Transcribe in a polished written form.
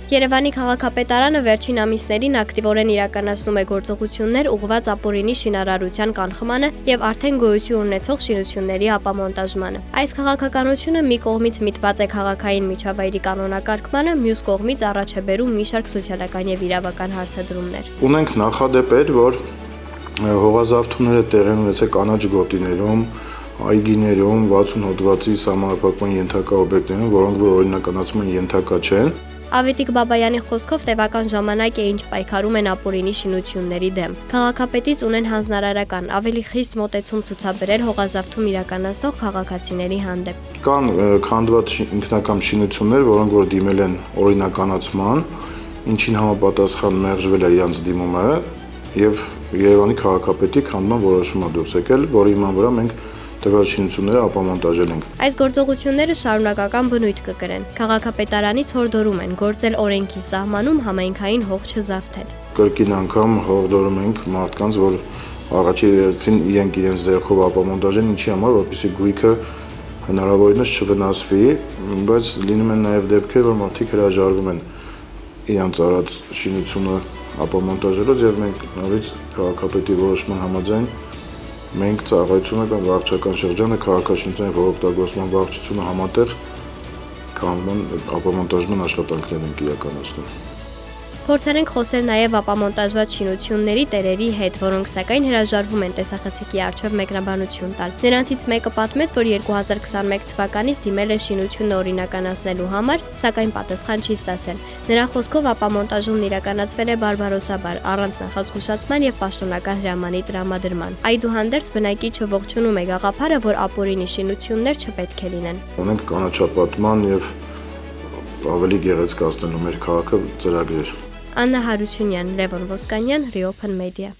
Երևանի քաղաքապետարանը վերջին ամիսներին ակտիվորեն իրականացնում է գործողություններ ուղղված ապօրինի շինարարության կանխմանը եւ արդեն գոյություն ունեցող շինությունների ապամոնտաժմանը։ Այս քաղաքականությունը մի կողմից միտված է քաղաքային միջավայրի կանոնակարգմանը, մյուս կողմից առաջ է բերում մի շարք սոցիալական եւ իրավական հարցադրումներ։ Ունենք նախադեպեր, որ հողազարդումները տեղի են ունեցել կանաչ գոտիներում, այգիներում, 60 հոդվածի սահմանափակման ենթակա օբյեկտներում, որոնք որ օրինականացման ենթակա չեն։ Ավետիք Բաբայանի խոսքով տևական ժամանակ է ինչ պայքարում են ապօրինի շինությունների դեմ։ Քաղաքապետից ունեն հանձնարարական, ավելի խիստ մոտեցում ցուցաբերել հողազարդում իրականացնող քաղաքացիների հանդեպ։ Կան քանդված ինքնակամ շինություններ, որոնք որ դիմել են օրինականացման, ինչին համապատասխան մերժվել է իրենց դիմումը եւ Երևանի քաղաքապետի քանդման որոշում է դուրս եկել, որի հիման վրա մենք տվյալ շինությունները ապամոնտաժել ենք։ Այս գործողությունները շարունակական բնույթ կկրեն։ Քաղաքապետարանից հորդորում են գործել օրենքի սահմանում համայնքային հող չզավթել։ Կրկին անգամ հորդորում ենք մարդկանց, որ առաջի հերթին իրենք իրենց ձեռքով ապամոնտաժեն, ինչի համար, որպեսզի գույքը հնարավորինս չվնասվի, բայց լինում են նաև դեպքեր, որ մարդիկ հրաժարվում են իրենց արած շինությունը ապամոնտաժելուց եւ մենք նորից քաղաքապետի որոշման համաձայն մենք ծառայությունը կամ վարչական շրջանը քաղաքաշինության եւ օգտագործման վարչությունը համատեղ կանոնական ապամոնտաժման աշխատանքներ ենք իրականացնում։ Փորձել ենք խոսել նաև ապամոնտաժված շինությունների տերերի հետ, որոնք սակայն հրաժարվում են տեսախցիկի առջև մեկնաբանություն տալ։ Նրանցից մեկը պատմեց, որ 2021 թվականից դիմել է շինությունը օրինականացնելու համար, սակայն պատասխան չի ստացել։ Նրա խոսքով ապամոնտաժումն իրականացվել է բարբարոսաբար, առանց նախազգուշացման եւ պաշտոնական հրամանի տրամադրման։ Այդուհանդերձ բնակիչը ողջունում է գաղափարը, որ ապօրինի շինություններ չպետք է լինեն։ Ունենք կանաչապատման եւ ավելի գեղեցկացնելու մեր քաղաքը ծրագրեր։ Աննա Հարությունյան, Լևոն Ոսկանյան, Reopen Media։